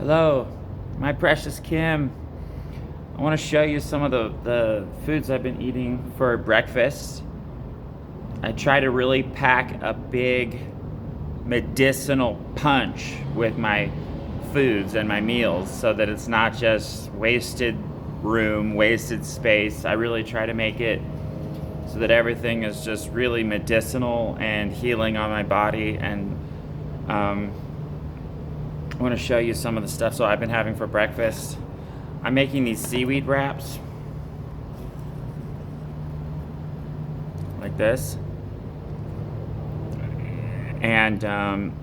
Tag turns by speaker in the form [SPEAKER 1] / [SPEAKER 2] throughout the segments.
[SPEAKER 1] Hello, my precious Kim. I want to show you some of the foods I've been eating for breakfast. I try to really pack a big medicinal punch with my foods and my meals so that it's not just wasted room, wasted space. I really try to make it so that everything is just really medicinal and healing on my body. And I want to show you some of the stuff I've been having for breakfast. I'm making these seaweed wraps like this, and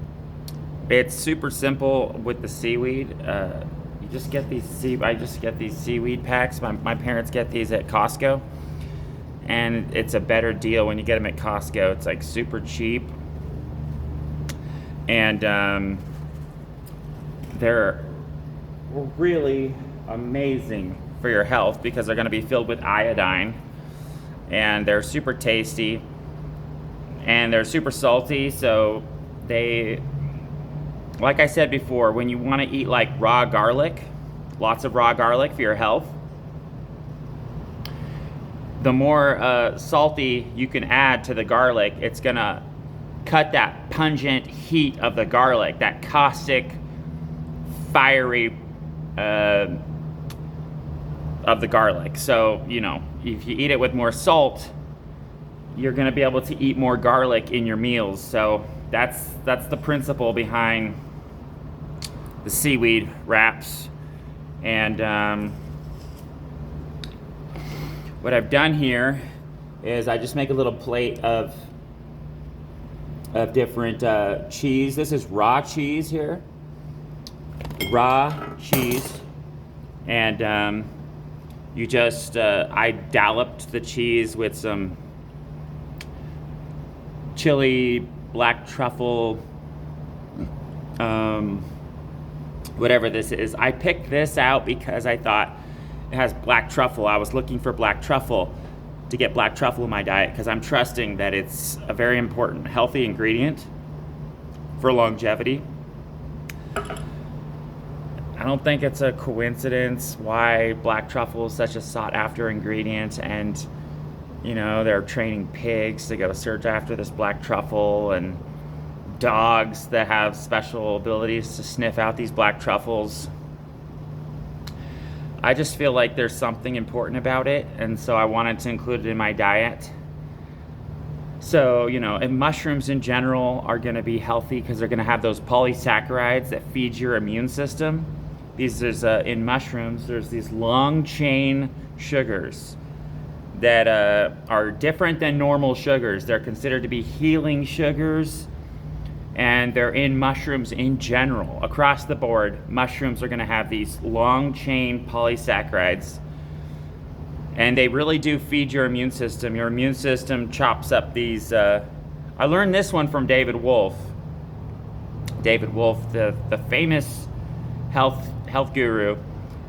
[SPEAKER 1] it's super simple with the seaweed. You just get these I just get these seaweed packs. My parents get these at Costco, and it's a better deal when you get them at Costco. It's like super cheap, and they're really amazing for your health because they're going to be filled with iodine, and they're super tasty, and they're super salty. So they, like I said before, when you want to eat like raw garlic, lots of raw garlic for your health, the more salty you can add to the garlic, it's going to cut that pungent heat of the garlic, that caustic, fiery of the garlic. So, if you eat it with more salt, you're going to be able to eat more garlic in your meals. So that's the principle behind the seaweed wraps. And what I've done here is I just make a little plate of different cheese. This is raw cheese here. Raw cheese. And you just, I dolloped the cheese with some chili, black truffle, whatever this is. I picked this out because I thought it has black truffle. I was looking for black truffle to get black truffle in my diet because I'm trusting that it's a very important healthy ingredient for longevity. I don't think it's a coincidence why black truffle is such a sought after ingredient, and they're training pigs to go search after this black truffle, and dogs that have special abilities to sniff out these black truffles. I just feel like there's something important about it, and so I wanted to include it in my diet. So, and mushrooms in general are going to be healthy because they're going to have those polysaccharides that feed your immune system. In mushrooms, there's these long chain sugars that are different than normal sugars. They're considered to be healing sugars, and they're in mushrooms in general. Across the board, mushrooms are going to have these long chain polysaccharides, and they really do feed your immune system. Your immune system chops up these. I learned this one from David Wolfe. David Wolfe, the famous health guru.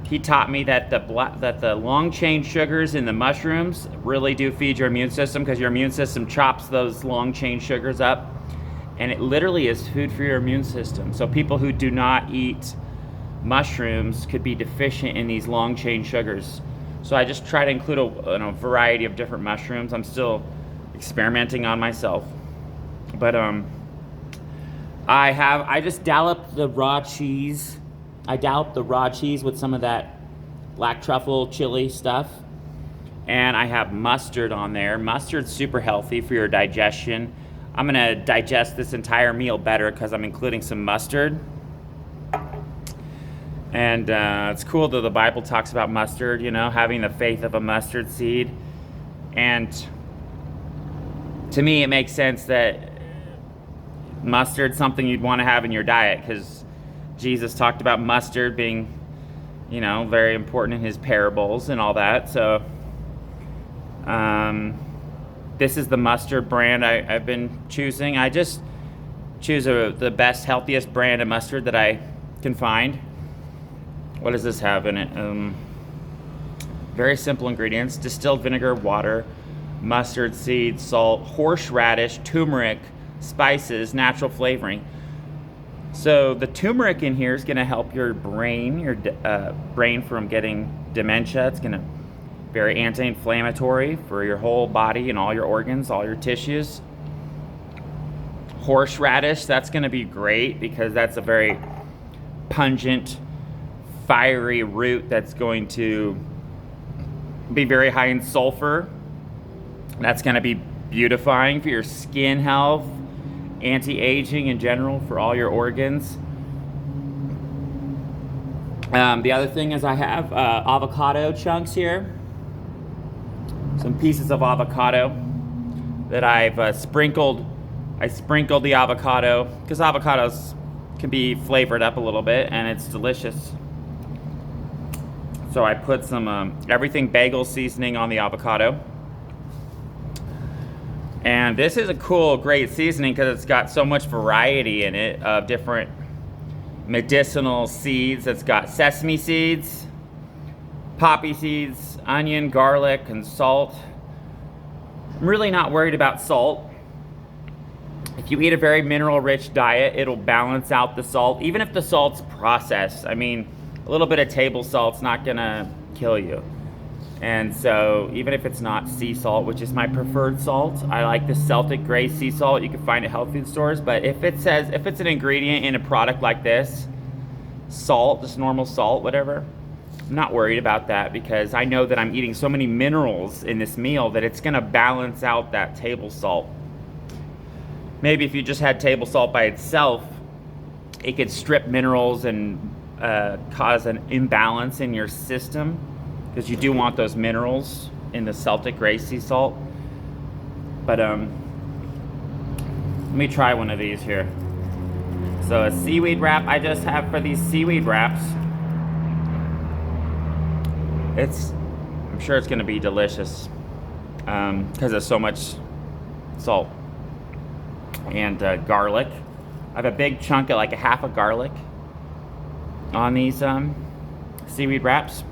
[SPEAKER 1] He taught me that the long chain sugars in the mushrooms really do feed your immune system because your immune system chops those long chain sugars up, and it literally is food for your immune system. So people who do not eat mushrooms could be deficient in these long chain sugars. So I just try to include a variety of different mushrooms. I'm still experimenting on myself, but I just dolloped the raw cheese. I dolloped the raw cheese with some of that black truffle chili stuff, and I have mustard on there. Mustard's super healthy for your digestion. I'm gonna digest this entire meal better because I'm including some mustard. And it's cool that the Bible talks about mustard, having the faith of a mustard seed. And to me, it makes sense that mustard's something you'd want to have in your diet because Jesus talked about mustard being, very important in his parables and all that. So this is the mustard brand I've been choosing. I just choose the best, healthiest brand of mustard that I can find. What does this have in it? Very simple ingredients: distilled vinegar, water, mustard seed, salt, horseradish, turmeric, spices, natural flavoring. So the turmeric in here is going to help your brain from getting dementia. It's going to very anti-inflammatory for your whole body and all your organs, all your tissues. Horseradish, that's going to be great because that's a very pungent, fiery root that's going to be very high in sulfur. That's going to be beautifying for your skin health, anti-aging in general for all your organs. The other thing is I have avocado chunks here. Some pieces of avocado that I've sprinkled. I sprinkled the avocado because avocados can be flavored up a little bit and it's delicious. So I put some everything bagel seasoning on the avocado. And this is a cool, great seasoning because it's got so much variety in it of different medicinal seeds. It's got sesame seeds, poppy seeds, onion, garlic, and salt. I'm really not worried about salt. If you eat a very mineral-rich diet, it'll balance out the salt, even if the salt's processed. I mean, a little bit of table salt's not gonna kill you. And so, even if it's not sea salt, which is my preferred salt, I like the Celtic Gray sea salt. You can find it at health food stores. But if it's an ingredient in a product like this, salt, just normal salt, whatever, I'm not worried about that because I know that I'm eating so many minerals in this meal that it's gonna balance out that table salt. Maybe if you just had table salt by itself, it could strip minerals and cause an imbalance in your system because you do want those minerals in the Celtic Gray sea salt. But let me try one of these here. So a seaweed wrap I just have for these seaweed wraps. I'm sure it's gonna be delicious because there's so much salt. And garlic. I have a big chunk of like a half a garlic on these seaweed wraps.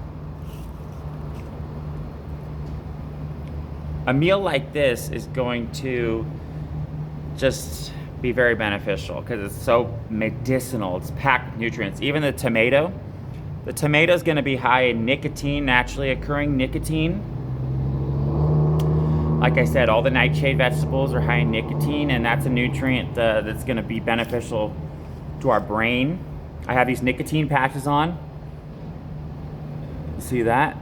[SPEAKER 1] A meal like this is going to just be very beneficial because it's so medicinal. It's packed with nutrients. Even the tomato is going to be high in nicotine, naturally occurring nicotine. Like I said, all the nightshade vegetables are high in nicotine, and that's a nutrient that's going to be beneficial to our brain. I have these nicotine patches on. See that?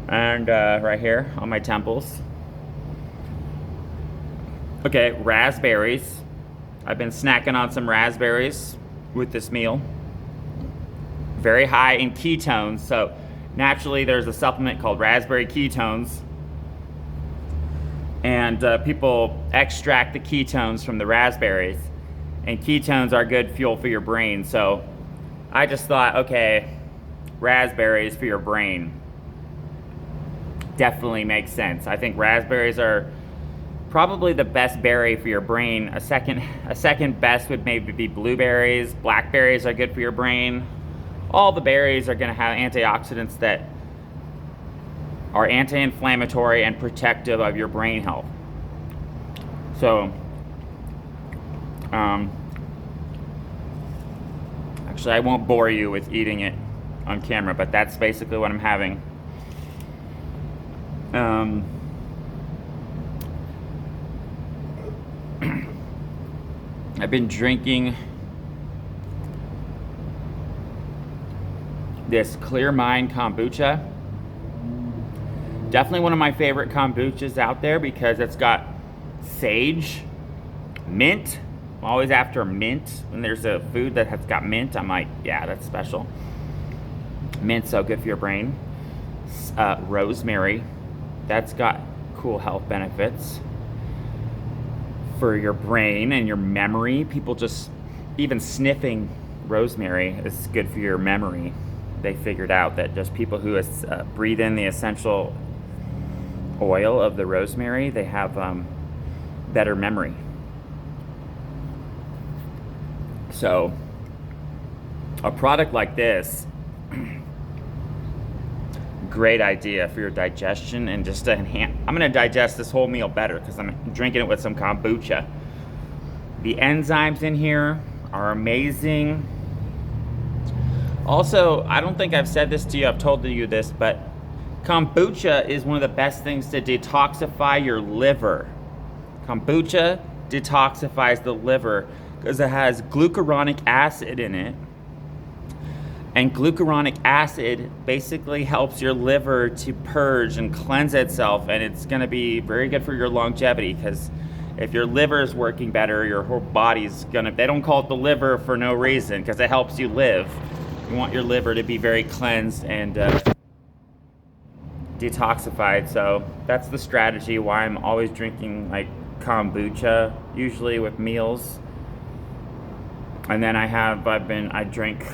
[SPEAKER 1] And right here on my temples. Okay, raspberries. I've been snacking on some raspberries with this meal. Very high in ketones, so naturally there's a supplement called raspberry ketones. And people extract the ketones from the raspberries. And ketones are good fuel for your brain. So I just thought, okay, raspberries for your brain definitely makes sense. I think raspberries are probably the best berry for your brain. A second best would maybe be blueberries. Blackberries are good for your brain. All the berries are going to have antioxidants that are anti-inflammatory and protective of your brain health. So, actually I won't bore you with eating it on camera, but that's basically what I'm having. I've been drinking this Clear Mind kombucha. Definitely one of my favorite kombuchas out there because it's got sage, mint. I'm always after mint. When there's a food that has got mint, I'm like, yeah, that's special. Mint's so good for your brain. Rosemary, that's got cool health benefits for your brain and your memory. People just, even sniffing rosemary is good for your memory. They figured out that just people who breathe in the essential oil of the rosemary, they have better memory. So a product like this, great idea for your digestion and just to enhance. I'm going to digest this whole meal better because I'm drinking it with some kombucha. The enzymes in here are amazing. Also, I don't think I've said this to you, I've told you this, but kombucha is one of the best things to detoxify your liver. Kombucha detoxifies the liver because it has glucuronic acid in it. And glucuronic acid basically helps your liver to purge and cleanse itself, and it's going to be very good for your longevity, because if your liver is working better, your whole body's going to, they don't call it the liver for no reason, because it helps you live. You want your liver to be very cleansed and detoxified. So that's the strategy why I'm always drinking like kombucha, usually with meals. And then I drink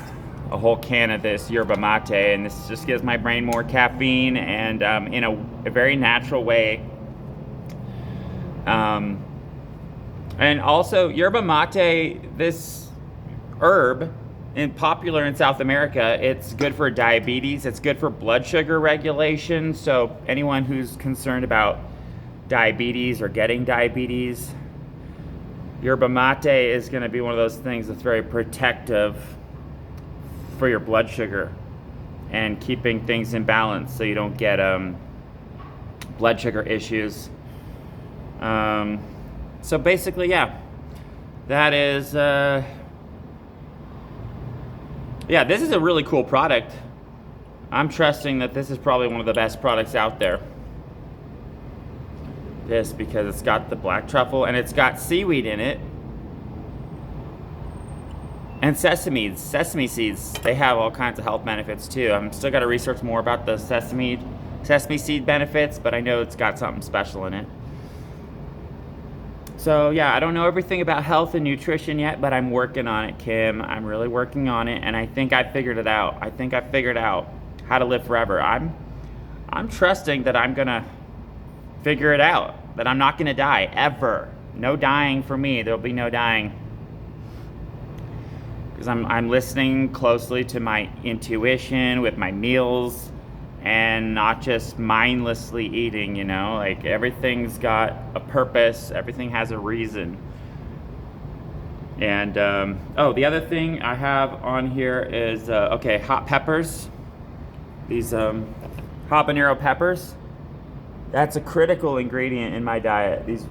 [SPEAKER 1] a whole can of this yerba mate, and this just gives my brain more caffeine, and in a very natural way. And also yerba mate, this herb, popular in South America, it's good for diabetes, it's good for blood sugar regulation. So anyone who's concerned about diabetes or getting diabetes, yerba mate is going to be one of those things that's very protective for your blood sugar and keeping things in balance so you don't get blood sugar issues. So basically, yeah, that is yeah, this is a really cool product. I'm trusting that this is probably one of the best products out there. This, because it's got the black truffle and it's got seaweed in it. And sesame seeds, they have all kinds of health benefits too. I'm still got to research more about the sesame seed benefits, but I know it's got something special in it. So yeah, I don't know everything about health and nutrition yet, but I'm working on it, Kim. I'm really working on it, and I think I figured it out. I think I figured out how to live forever. I'm trusting that I'm gonna figure it out, that I'm not gonna die ever. No dying for me. There'll be no dying. Because I'm listening closely to my intuition with my meals, and not just mindlessly eating, you know, like everything's got a purpose, everything has a reason. And oh, the other thing I have on here is okay, hot peppers. These habanero peppers, that's a critical ingredient in my diet. These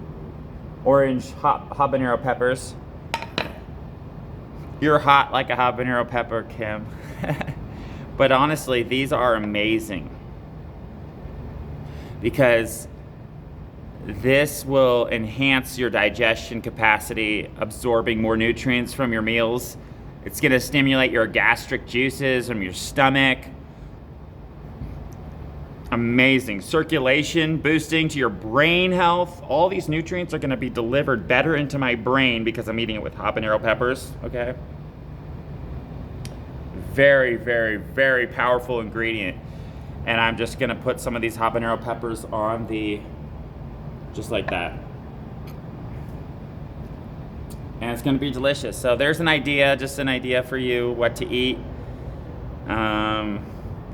[SPEAKER 1] orange habanero peppers. You're hot like a habanero pepper, Kim. But honestly, these are amazing, because this will enhance your digestion capacity, absorbing more nutrients from your meals. It's going to stimulate your gastric juices from your stomach. Amazing. Circulation, boosting to your brain health. All these nutrients are going to be delivered better into my brain because I'm eating it with habanero peppers, okay? Very, very, very powerful ingredient. And I'm just gonna put some of these habanero peppers on just like that. And it's gonna be delicious. So there's an idea, just an idea for you what to eat.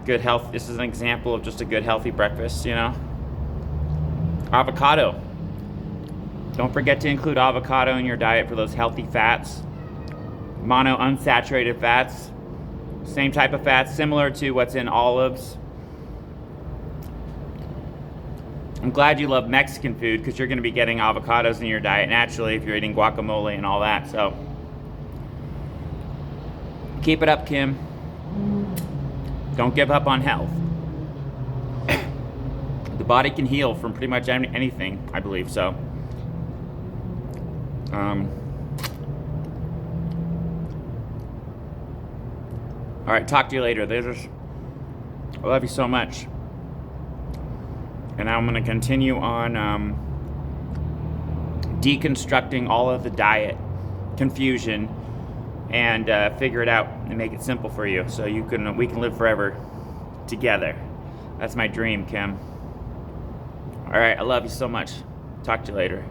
[SPEAKER 1] Good health, this is an example of just a good healthy breakfast, you know. Avocado. Don't forget to include avocado in your diet for those healthy fats. Monounsaturated fats. Same type of fats, similar to what's in olives. I'm glad you love Mexican food, because you're going to be getting avocados in your diet naturally if you're eating guacamole and all that. So keep it up, Kim. Don't give up on health. The body can heal from pretty much anything, I believe so. All right, talk to you later. I love you so much. And I'm going to continue on deconstructing all of the diet confusion and figure it out and make it simple for you, so we can live forever together. That's my dream, Kim. All right, I love you so much. Talk to you later.